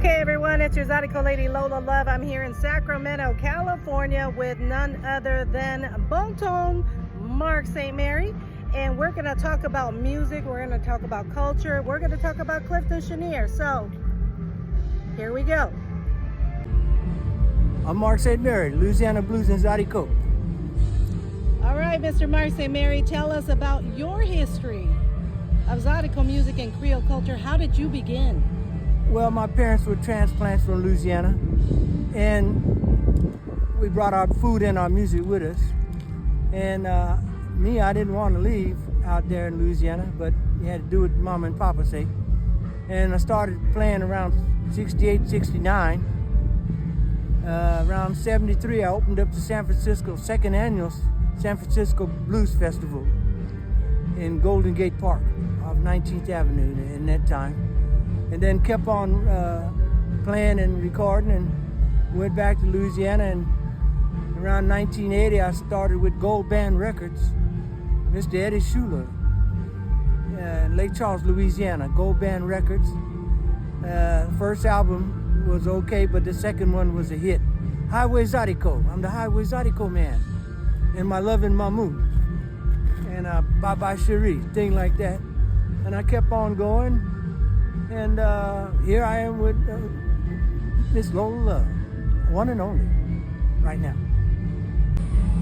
Okay, everyone, it's your Zydeco lady Lola Love. I'm here in Sacramento, California with none other than Bon-Ton Mark St. Mary. And we're going to talk about music. We're going to talk about culture. We're going to talk about Clifton Chenier. So, here we go. I'm Mark St. Mary, Louisiana Blues and Zydeco. All right, Mr. Mark St. Mary, tell us about your history of Zydeco music and Creole culture. How did you begin? Well, my parents were transplants from Louisiana, and we brought our food and our music with us. And I didn't want to leave out there in Louisiana, but you had to do what Mama and Papa say. And I started playing around 68, 69. Around 73, I opened up the San Francisco, second annual San Francisco Blues Festival in Golden Gate Park off 19th Avenue in that time. And then kept on playing and recording and went back to Louisiana. And around 1980, I started with Gold Band Records, Mr. Eddie Schuler, Lake Charles, Louisiana, Gold Band Records. First album was okay, but the second one was a hit. Highway Zydeco, I'm the Highway Zydeco man. And My Lovin' Mahmoud, and Bye Bye Cherie, thing like that. And I kept on going. And here I am with Miss Lola, one and only, right now.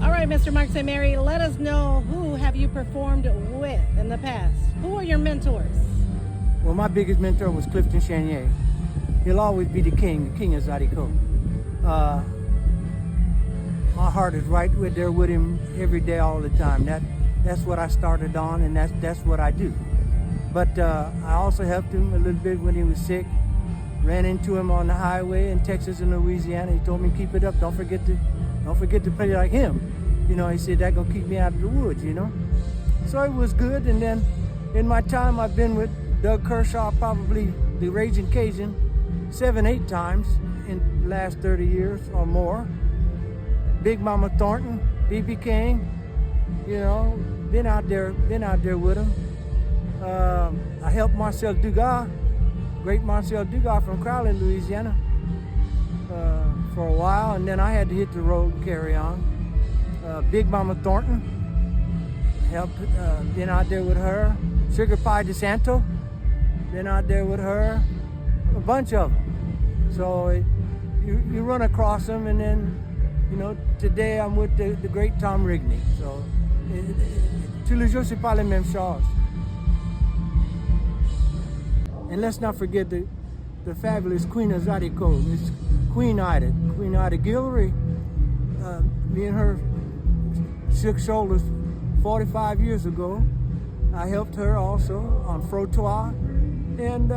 All right, Mr. Mark St. Mary, let us know, who have you performed with in the past? Who are your mentors? Well, my biggest mentor was Clifton Chenier. He'll always be the king of Zydeco. My heart is right there with him every day, all the time. That's what I started on, and that's what I do. But I also helped him a little bit when he was sick. Ran into him on the highway in Texas and Louisiana. He told me, keep it up. Don't forget to play like him. You know, he said, that gonna keep me out of the woods, you know. So it was good. And then in my time, I've been with Doug Kershaw, probably the Raging Cajun, 7-8 times in the last 30 years or more. Big Mama Thornton, B.B. King, you know, been out there with him. I helped Marcel Dugas, great Marcel Dugas from Crowley, Louisiana, for a while, and then I had to hit the road and carry on. Big Mama Thornton, been out there with her. Sugar Pie DeSanto, been out there with her. A bunch of them. So you run across them, and then, you know, today I'm with the great Tom Rigney. So, tous les jours, c'est pas la même chose. And let's not forget the fabulous Queen of Zydeco, Miss Queen Ida Guillory. Me and her shook shoulders 45 years ago. I helped her also on Frottoir and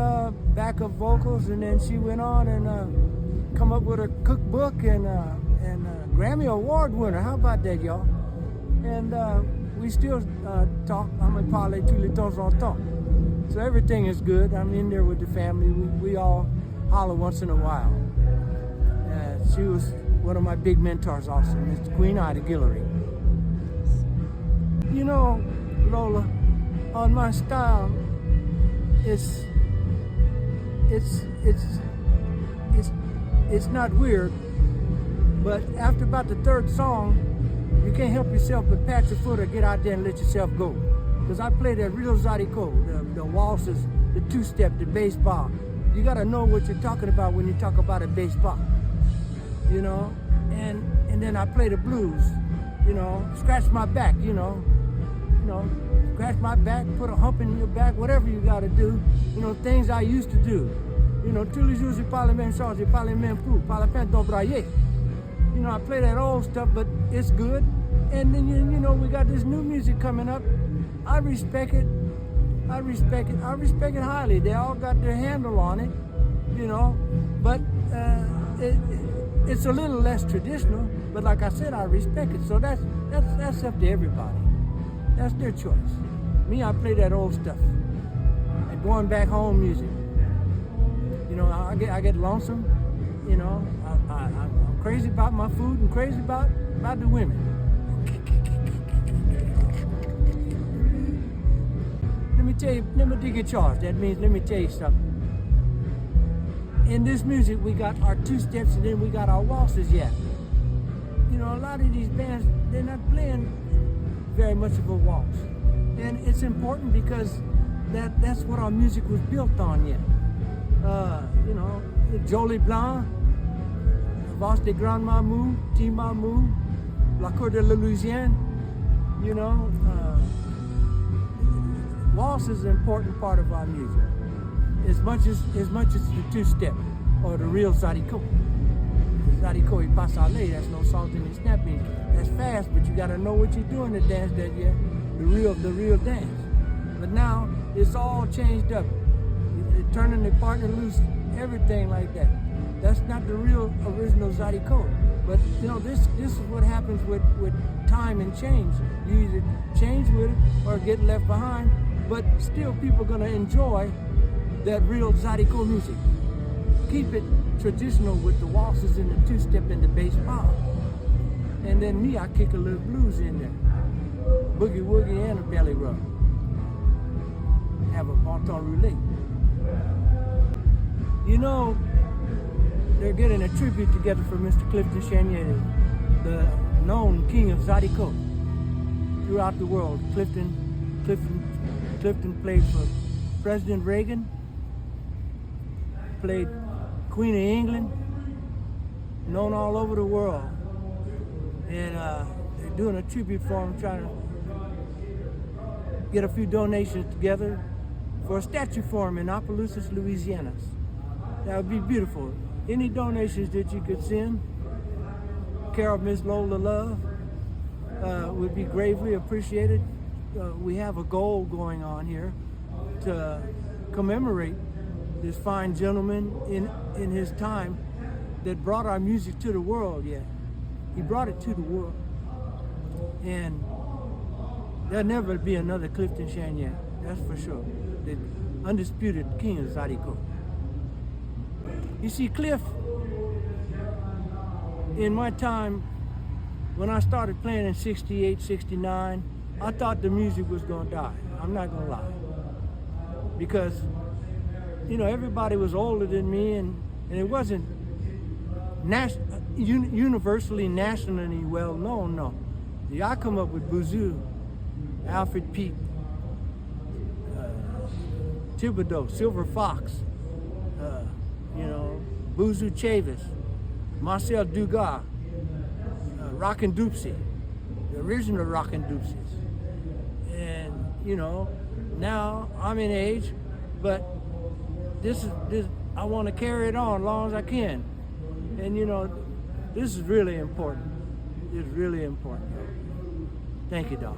backup vocals, and then she went on and come up with a cookbook and Grammy Award winner. How about that, y'all? And we still talk. I'm in parler tous les temps en temps. So everything is good. I'm in there with the family. We all holler once in a while. She was one of my big mentors also, Miss Queen Ida Guillory. You know, Lola, on my style, it's not weird, but after about the third song, you can't help yourself but pat your foot or get out there and let yourself go. Because I play that real Zydeco, the waltzes, the two-step, the bass bar. You got to know what you're talking about when you talk about a bass bar, you know. And then I play the blues, you know, scratch my back, you know, scratch my back, put a hump in your back, whatever you got to do, you know, things I used to do. You know, tous les jours, je parle la même chose, je parle le même coup, par la peine d'embrayer. You know, I play that old stuff, but it's good. And then, you know, we got this new music coming up. I respect it highly. They all got their handle on it, you know, but it's a little less traditional, but like I said, I respect it. So that's up to everybody. That's their choice. Me, I play that old stuff. And going back home music. You know, I get lonesome, you know, I'm crazy about my food and crazy about the women. Let me dig a charge. That means, let me tell you something. in this music, we got our two steps and then we got our waltzes yet. You know, a lot of these bands, they're not playing very much of a waltz. And it's important because that's what our music was built on yet. You know, Jolie Blanc, Valse de Grand Mamou, Ti Mamou, La Cour de la Louisiane, you know. Waltz is an important part of our music. As much as the two-step or the real Zydeco. Zydeco y pasale, that's no salting and snapping. That's fast, but you gotta know what you're doing to dance that, yeah. The real dance. But now it's all changed up. Turning the partner loose, everything like that. That's not the real original Zydeco. But you know, this is what happens with time and change. You either change with it or get left behind, but still people are gonna enjoy that real Zydeco music. Keep it traditional with the waltzes and the two-step and the bass power. And then me, I kick a little blues in there. Boogie woogie and a belly rub. Have a bon ton roulé. You know, they're getting a tribute together for Mr. Clifton Chenier, the known King of Zydeco throughout the world. Clifton played for President Reagan, played Queen of England, known all over the world. And they're doing a tribute for him, trying to get a few donations together for a statue for him in Opelousas, Louisiana. That would be beautiful. Any donations that you could send, care of Miss Lola Love, would be gravely appreciated. We have a goal going on here to commemorate this fine gentleman in his time that brought our music to the world. Yeah, he brought it to the world, and there'll never be another Clifton Chenier, that's for sure. The undisputed King of Zydeco. You see, Cliff, in my time, when I started playing in 68, 69, I thought the music was gonna die. I'm not gonna lie. Because, you know, everybody was older than me, and it wasn't universally, nationally well known, no. Yeah, I come up with Bouzou, Alfred Pete, Thibodeau, Silver Fox, you know, Bouzou Chavis, Marcel Dugas, Rockin' Doopsie, the original Rockin' Doopsies. And, you know, now I'm in age, but this I want to carry it on as long as I can. And, you know, this is really important. It's really important. Thank you, Doc.